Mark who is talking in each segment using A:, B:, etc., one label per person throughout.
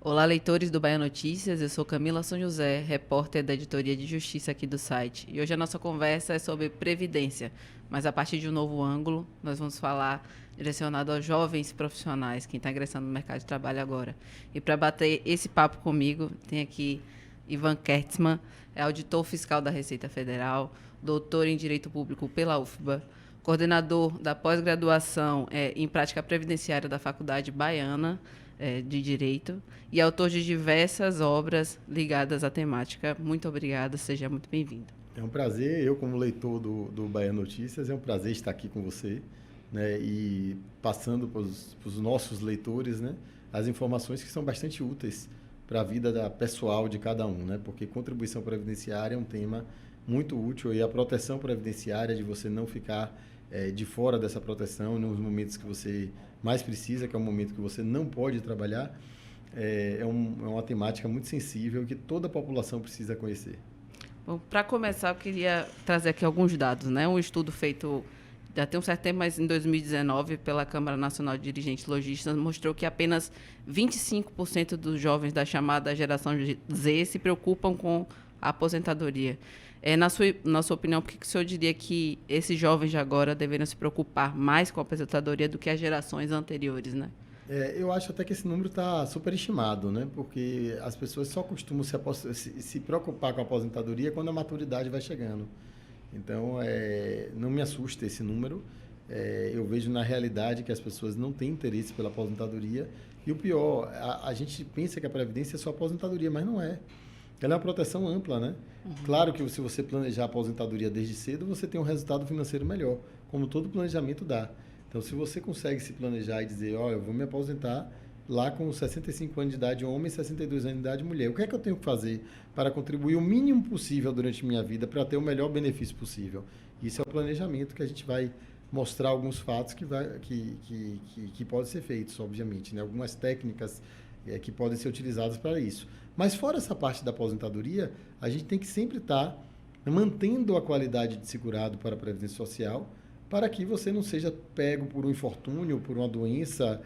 A: Olá, leitores do Bahia Notícias, eu sou Camila São José, repórter da Editoria de Justiça aqui do site. E hoje a nossa conversa é sobre previdência, mas a partir de um novo ângulo, nós vamos falar direcionado aos jovens profissionais, quem está ingressando no mercado de trabalho agora. E para bater esse papo comigo, tem aqui Ivan Kertzmann, é auditor fiscal da Receita Federal, doutor em Direito Público pela UFBA, coordenador da pós-graduação em Prática Previdenciária da Faculdade Baiana de Direito e autor de diversas obras ligadas à temática. Muito obrigada, seja muito bem-vindo.
B: É um prazer, eu como leitor do Bahia Notícias, é um prazer estar aqui com você, né, e passando para os nossos leitores, né, as informações que são bastante úteis para a vida pessoal de cada um, né, porque contribuição previdenciária é um tema muito útil e a proteção previdenciária, de você não ficar de fora dessa proteção nos momentos que você mais precisa, que é um momento que você não pode trabalhar, é uma temática muito sensível que toda a população precisa conhecer.
A: Bom, para começar, eu queria trazer aqui alguns dados, né? Um estudo feito já tem um certo tempo, mas em 2019, pela Câmara Nacional de Dirigentes Lojistas, mostrou que apenas 25% dos jovens da chamada geração Z se preocupam com a aposentadoria. Na sua opinião, por que o senhor diria que esses jovens de agora deveriam se preocupar mais com a aposentadoria do que as gerações anteriores, né?
B: Eu acho até que esse número está superestimado, né? Porque as pessoas só costumam se preocupar com a aposentadoria quando a maturidade vai chegando. Então, não me assusta esse número. Eu vejo na realidade que as pessoas não têm interesse pela aposentadoria. E o pior, a gente pensa que a Previdência é só aposentadoria, mas não é. Ela é uma proteção ampla, né? Uhum. Claro que se você planejar a aposentadoria desde cedo, você tem um resultado financeiro melhor, como todo planejamento dá. Então, se você consegue se planejar e dizer, eu vou me aposentar lá com 65 anos de idade homem e 62 anos de idade mulher, o que é que eu tenho que fazer para contribuir o mínimo possível durante minha vida para ter o melhor benefício possível? Isso é o planejamento que a gente vai mostrar alguns fatos que podem ser feitos, obviamente, né? Algumas técnicas que podem ser utilizadas para isso. Mas fora essa parte da aposentadoria, a gente tem que sempre estar mantendo a qualidade de segurado para a Previdência Social, para que você não seja pego por um infortúnio, por uma doença,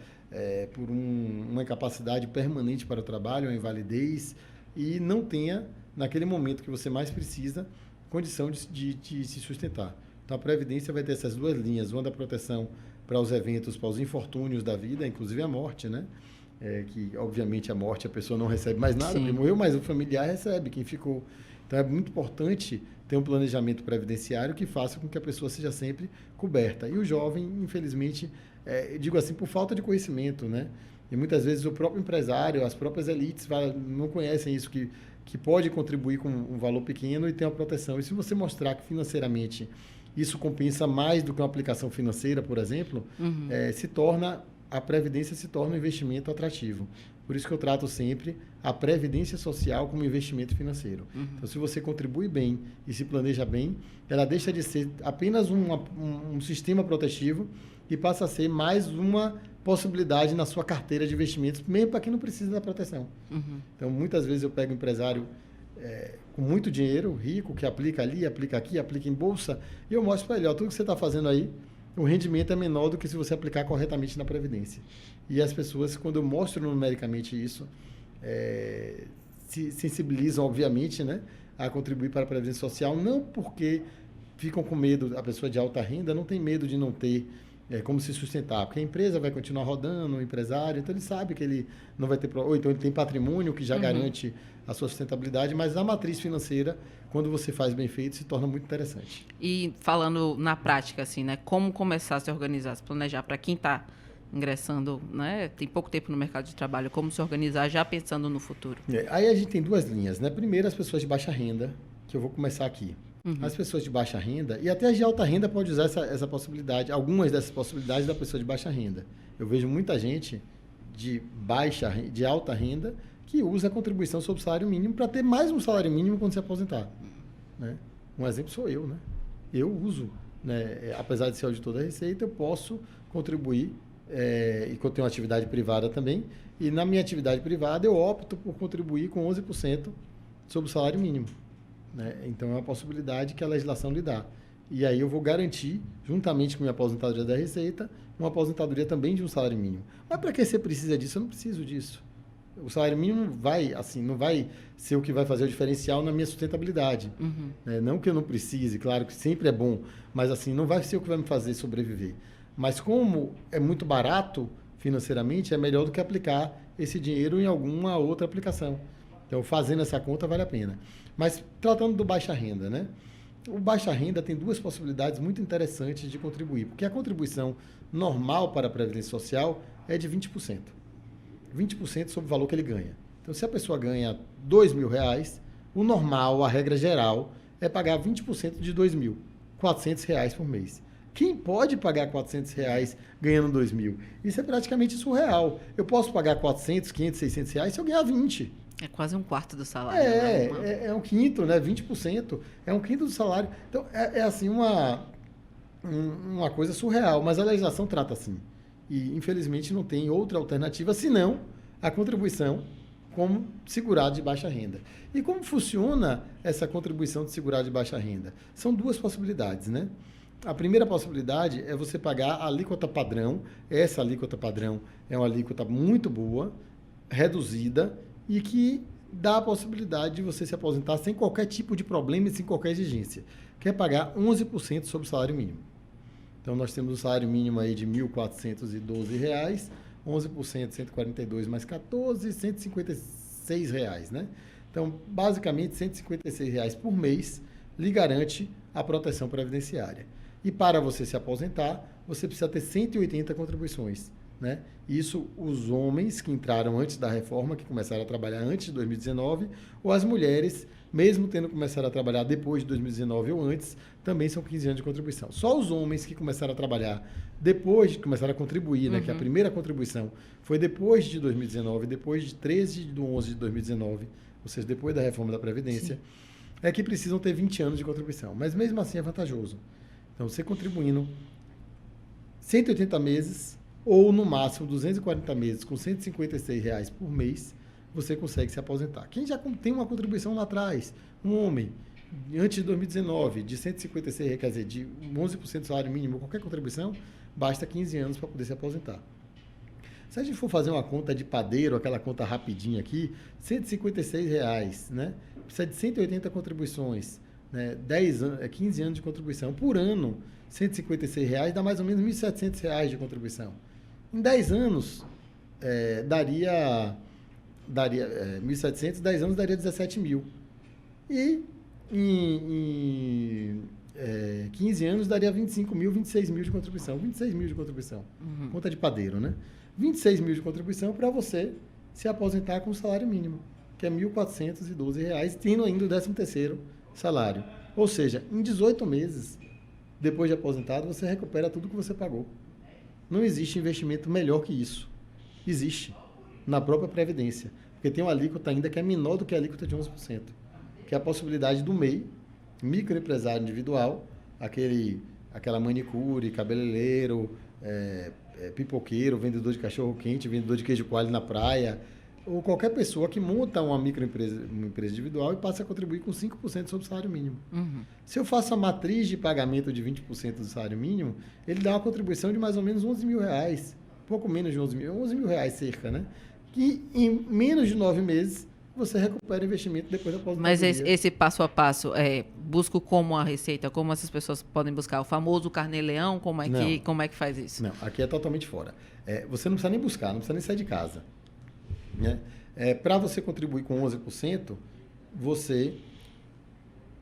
B: por uma incapacidade permanente para o trabalho, uma invalidez, e não tenha, naquele momento que você mais precisa, condição de se sustentar. Então, a Previdência vai ter essas duas linhas, uma da proteção para os eventos, para os infortúnios da vida, inclusive a morte, né? Que, obviamente, a morte, a pessoa não recebe mais nada, porque morreu, mas o familiar recebe, quem ficou. Então, é muito importante ter um planejamento previdenciário que faça com que a pessoa seja sempre coberta. E o jovem, infelizmente, digo assim, por falta de conhecimento, né? E muitas vezes o próprio empresário, as próprias elites não conhecem isso, que pode contribuir com um valor pequeno e ter uma proteção. E se você mostrar que financeiramente isso compensa mais do que uma aplicação financeira, por exemplo, a Previdência se torna um investimento atrativo. Por isso que eu trato sempre a Previdência Social como investimento financeiro. Então, se você contribui bem e se planeja bem, ela deixa de ser apenas um sistema protetivo e passa a ser mais uma possibilidade na sua carteira de investimentos, mesmo para quem não precisa da proteção. Então, muitas vezes eu pego um empresário com muito dinheiro, rico, que aplica ali, aplica aqui, aplica em bolsa, e eu mostro para ele, tudo que você está fazendo aí, o rendimento é menor do que se você aplicar corretamente na Previdência. E as pessoas, quando eu mostro numericamente isso, se sensibilizam, obviamente, né, a contribuir para a Previdência Social, não porque ficam com medo, a pessoa de alta renda não tem medo de não ter como se sustentar, porque a empresa vai continuar rodando, o empresário, então ele sabe que ele não vai ter, ou então ele tem patrimônio que já garante a sua sustentabilidade, mas a matriz financeira, quando você faz bem feito, se torna muito interessante.
A: E falando na prática, assim, né, como começar a se organizar, se planejar para quem está ingressando, né, tem pouco tempo no mercado de trabalho, como se organizar já pensando no futuro?
B: Aí a gente tem duas linhas, né? Primeiro, as pessoas de baixa renda, que eu vou começar aqui. As pessoas de baixa renda, e até as de alta renda pode usar essa possibilidade, algumas dessas possibilidades da pessoa de baixa renda. Eu vejo muita gente de alta renda que usa a contribuição sobre o salário mínimo para ter mais um salário mínimo quando se aposentar. Né? Um exemplo sou eu, né? Eu uso, né? Apesar de ser auditor da Receita, eu posso contribuir, e eu tenho uma atividade privada também, e na minha atividade privada eu opto por contribuir com 11% sobre o salário mínimo. Né? Então, é uma possibilidade que a legislação lhe dá. E aí eu vou garantir, juntamente com a minha aposentadoria da Receita, uma aposentadoria também de um salário mínimo. Mas para que você precisa disso? Eu não preciso disso. O salário mínimo vai, assim, não vai ser o que vai fazer o diferencial na minha sustentabilidade. Não que eu não precise, claro que sempre é bom, mas assim, não vai ser o que vai me fazer sobreviver. Mas como é muito barato financeiramente, é melhor do que aplicar esse dinheiro em alguma outra aplicação. Então, fazendo essa conta, vale a pena. Mas, tratando do baixa renda, né? O baixa renda tem duas possibilidades muito interessantes de contribuir, porque a contribuição normal para a Previdência Social é de 20%. 20% sobre o valor que ele ganha. Então, se a pessoa ganha R$2.000, o normal, a regra geral, é pagar 20% de R$2.000, R$400 por mês. Quem pode pagar R$400 ganhando R$2.000? Isso é praticamente surreal. Eu posso pagar 400, 500, 600 reais se eu ganhar 20.
A: É quase um quarto do salário. Né?
B: É um quinto, né? 20%. É um quinto do salário. Então, é assim uma coisa surreal. Mas a legislação trata assim. E, infelizmente, não tem outra alternativa senão a contribuição como segurado de baixa renda. E como funciona essa contribuição de segurado de baixa renda? São duas possibilidades, né? A primeira possibilidade é você pagar a alíquota padrão. Essa alíquota padrão é uma alíquota muito boa, reduzida, e que dá a possibilidade de você se aposentar sem qualquer tipo de problema e sem qualquer exigência, que é pagar 11% sobre o salário mínimo. Então, nós temos um salário mínimo aí de R$ 1.412, 11%, 142 mais 14, R$ 156, né? Então, basicamente, R$ 156 por mês lhe garante a proteção previdenciária. E para você se aposentar, você precisa ter 180 contribuições, né? Isso os homens que entraram antes da reforma, que começaram a trabalhar antes de 2019, ou as mulheres, mesmo tendo começado a trabalhar depois de 2019 ou antes, também são 15 anos de contribuição. Só os homens que começaram a trabalhar depois, começaram a contribuir, né? Que a primeira contribuição foi depois de 2019, depois de 13 de 11 de 2019, ou seja, depois da reforma da Previdência, sim, é que precisam ter 20 anos de contribuição. Mas mesmo assim é vantajoso. Então, você contribuindo 180 meses ou, no máximo, 240 meses com R$ 156 por mês, você consegue se aposentar. Quem já tem uma contribuição lá atrás, um homem, antes de 2019, de R$ 156, quer dizer, de 11% do salário mínimo, qualquer contribuição, basta 15 anos para poder se aposentar. Se a gente for fazer uma conta de padeiro, aquela conta rapidinha aqui, R$ 156, né? Precisa de 180 contribuições, né? 15 anos de contribuição. Por ano, R$ 156 dá mais ou menos R$ 1.700 de contribuição. Em 10 anos, daria 1.700, 10 anos daria 17 mil. E em 15 anos daria 25 mil, 26 mil de contribuição. 26 mil de contribuição. Conta de padeiro, né? 26 mil de contribuição para você se aposentar com o salário mínimo, que é R$ 1.412, tendo ainda o 13º salário. Ou seja, em 18 meses, depois de aposentado, você recupera tudo que você pagou. Não existe investimento melhor que isso. Existe na própria Previdência, porque tem uma alíquota ainda que é menor do que a alíquota de 11%, que é a possibilidade do MEI, microempresário individual, aquela manicure, cabeleireiro, pipoqueiro, vendedor de cachorro-quente, vendedor de queijo coalho na praia, ou qualquer pessoa que monta uma microempresa, uma empresa individual e passa a contribuir com 5% sobre o salário mínimo. Se eu faço a matriz de pagamento de 20% do salário mínimo, ele dá uma contribuição de mais ou menos R$ 11.000, pouco menos de R$ 11.000 cerca, né? Que em menos de 9 meses você recupera o investimento depois da aposentadoria.
A: Mas esse passo a passo, busco como a receita, como essas pessoas podem buscar? O famoso carnê-leão, como é que faz isso?
B: Não, aqui é totalmente fora. Você não precisa nem buscar, não precisa nem sair de casa. Né? Para você contribuir com 11%, você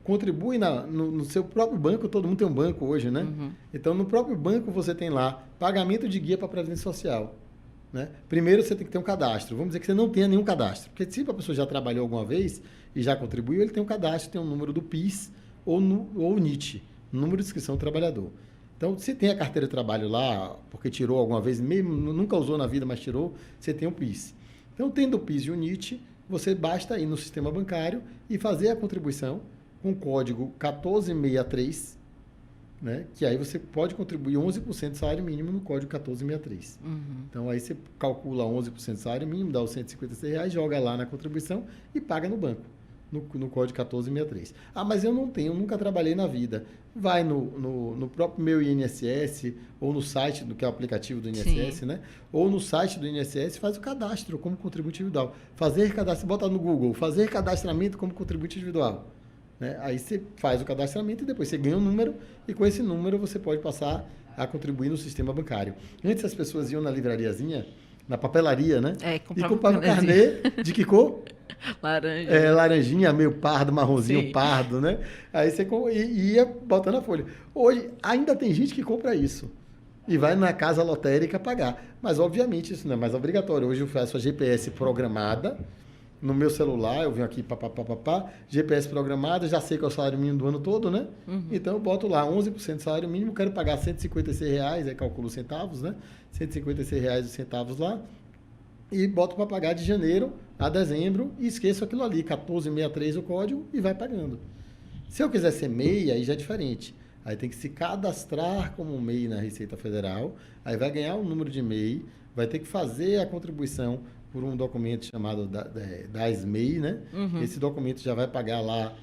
B: contribui no seu próprio banco. Todo mundo tem um banco hoje, né? Então, no próprio banco você tem lá pagamento de guia para a Previdência Social. Né? Primeiro, você tem que ter um cadastro. Vamos dizer que você não tenha nenhum cadastro. Porque se a pessoa já trabalhou alguma vez e já contribuiu, ele tem um cadastro, tem um número do PIS ou NIT, número de inscrição do trabalhador. Então, se tem a carteira de trabalho lá, porque tirou alguma vez, mesmo nunca usou na vida, mas tirou, você tem o PIS. Então, tendo o PIS e o NIT, você basta ir no sistema bancário e fazer a contribuição com o código 1463, né? Que aí você pode contribuir 11% do salário mínimo no código 1463. Então, aí você calcula 11% do salário mínimo, dá os R$ 156, joga lá na contribuição e paga no banco. no código 1463. Ah, mas eu não tenho, nunca trabalhei na vida. Vai no próprio meu INSS, ou no site, que é o aplicativo do INSS, né? Ou no site do INSS, faz o cadastro como contribuinte individual. Fazer cadastro, bota no Google, fazer cadastramento como contribuinte individual. Né? Aí você faz o cadastramento e depois você ganha um número, e com esse número você pode passar a contribuir no sistema bancário. Antes as pessoas iam na livrariazinha, na papelaria, né? E compravam carnê de que cor?
A: Laranja.
B: Laranjinha, meio pardo, marronzinho
A: Sim.
B: pardo, né? Aí você ia botando a folha. Hoje, ainda tem gente que compra isso e vai na casa lotérica pagar. Mas, obviamente, isso não é mais obrigatório. Hoje eu faço a GPS programada no meu celular, eu venho aqui, GPS programada, já sei que é o salário mínimo do ano todo, né? Então eu boto lá 11% do salário mínimo, quero pagar R$156, aí calculo os centavos, né? R$156 os centavos lá. E boto para pagar de janeiro a dezembro e esqueço aquilo ali, 1463 o código e vai pagando. Se eu quiser ser MEI, aí já é diferente. Aí tem que se cadastrar como MEI na Receita Federal, aí vai ganhar um número de MEI, vai ter que fazer a contribuição por um documento chamado DAS-MEI, né? Esse documento já vai pagar lá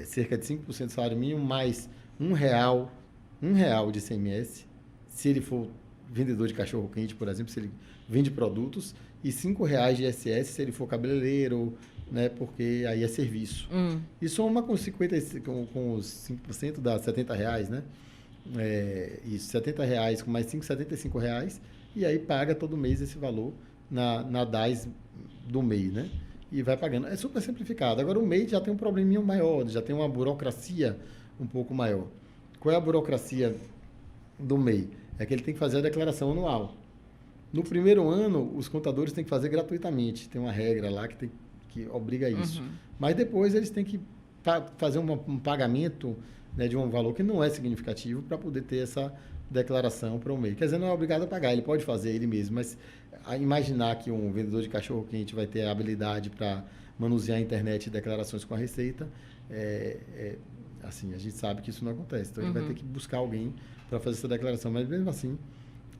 B: cerca de 5% do salário mínimo, mais R$1 de ICMS, se ele for vendedor de cachorro-quente, por exemplo, se ele vende produtos, e R$5 de ISS se ele for cabeleireiro, né, porque aí é serviço. E soma com os 5% dá R$70, né? Isso, R$70 com mais 5, R$75, e aí paga todo mês esse valor na DAS do MEI, né? E vai pagando. É super simplificado. Agora o MEI já tem um probleminha maior, já tem uma burocracia um pouco maior. Qual é a burocracia do MEI? É que ele tem que fazer a declaração anual. No primeiro ano, os contadores têm que fazer gratuitamente. Tem uma regra lá que obriga isso. Mas depois eles têm que fazer um pagamento, né, de um valor que não é significativo para poder ter essa declaração para o MEI. Quer dizer, não é obrigado a pagar, ele pode fazer ele mesmo, mas a imaginar que um vendedor de cachorro-quente vai ter a habilidade para manusear a internet e declarações com a Receita, assim, a gente sabe que isso não acontece. Então, ele vai ter que buscar alguém para fazer essa declaração, mas mesmo assim,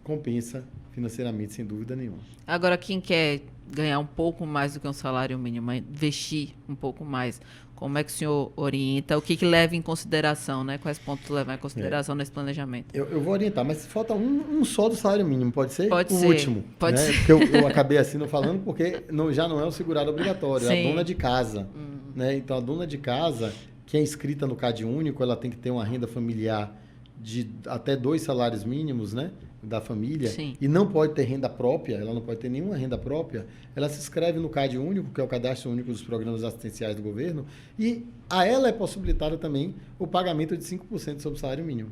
B: compensa financeiramente, sem dúvida nenhuma.
A: Agora, quem quer ganhar um pouco mais do que um salário mínimo, investir um pouco mais, como é que o senhor orienta? O que leva em consideração, né? Quais pontos levar em consideração nesse planejamento?
B: Eu vou orientar, mas falta um só do salário mínimo, pode ser?
A: Pode ser.
B: O último.
A: Pode ser.
B: Porque eu acabei assim não falando, porque já não é o segurado obrigatório, é a dona de casa. Né? Então, a dona de casa, que é inscrita no CAD único, ela tem que ter uma renda familiar de até 2 salários mínimos, né, da família.
A: Sim.
B: E não pode ter renda própria, ela não pode ter nenhuma renda própria, ela se inscreve no CAD único, que é o Cadastro Único dos Programas Assistenciais do Governo, e a ela é possibilitado também o pagamento de 5% sobre o salário mínimo.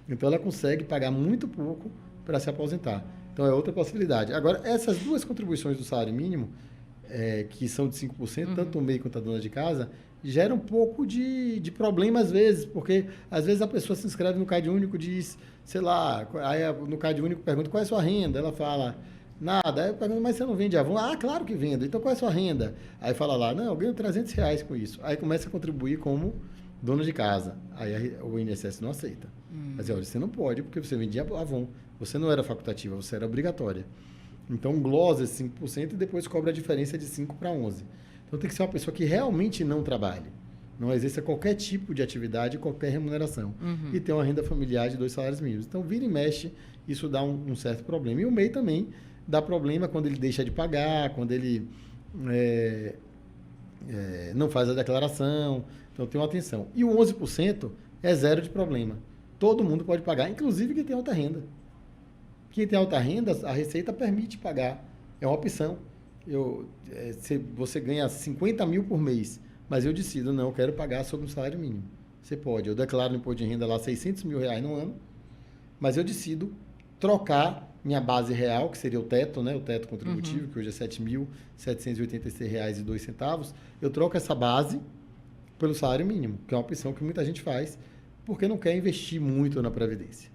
B: Então, ela consegue pagar muito pouco para se aposentar. Então, é outra possibilidade. Agora, essas duas contribuições do salário mínimo, que são de 5%, tanto o MEI quanto a dona de casa, gera um pouco de problema às vezes, porque às vezes a pessoa se inscreve no CAD único e diz, sei lá, aí no CAD único pergunta qual é a sua renda, ela fala, nada, aí eu pergunto, mas você não vende Avon? Ah, claro que vendo, então qual é a sua renda? Aí fala lá, não, eu ganho R$300 com isso. Aí começa a contribuir como dona de casa, aí o INSS não aceita. Mas olha, você não pode, porque você vendia Avon, você não era facultativa, você era obrigatória. Então glosa esse 5% e depois cobra a diferença de 5 para 11. Então, tem que ser uma pessoa que realmente não trabalhe, não exerça qualquer tipo de atividade, qualquer remuneração, e tem uma renda familiar de 2 salários mínimos. Então, vira e mexe, isso dá um certo problema. E o MEI também dá problema quando ele deixa de pagar, quando ele não faz a declaração. Então, tem uma atenção. E o 11% é zero de problema. Todo mundo pode pagar, inclusive quem tem alta renda. Quem tem alta renda, a Receita permite pagar. É uma opção. Você ganha 50 mil por mês, mas eu decido, não, eu quero pagar sobre um salário mínimo. Você pode, eu declaro no imposto de renda lá R$600 mil no ano, mas eu decido trocar minha base real, que seria o teto, né, o teto contributivo, que hoje é R$7.786,02, eu troco essa base pelo salário mínimo, que é uma opção que muita gente faz, porque não quer investir muito na Previdência.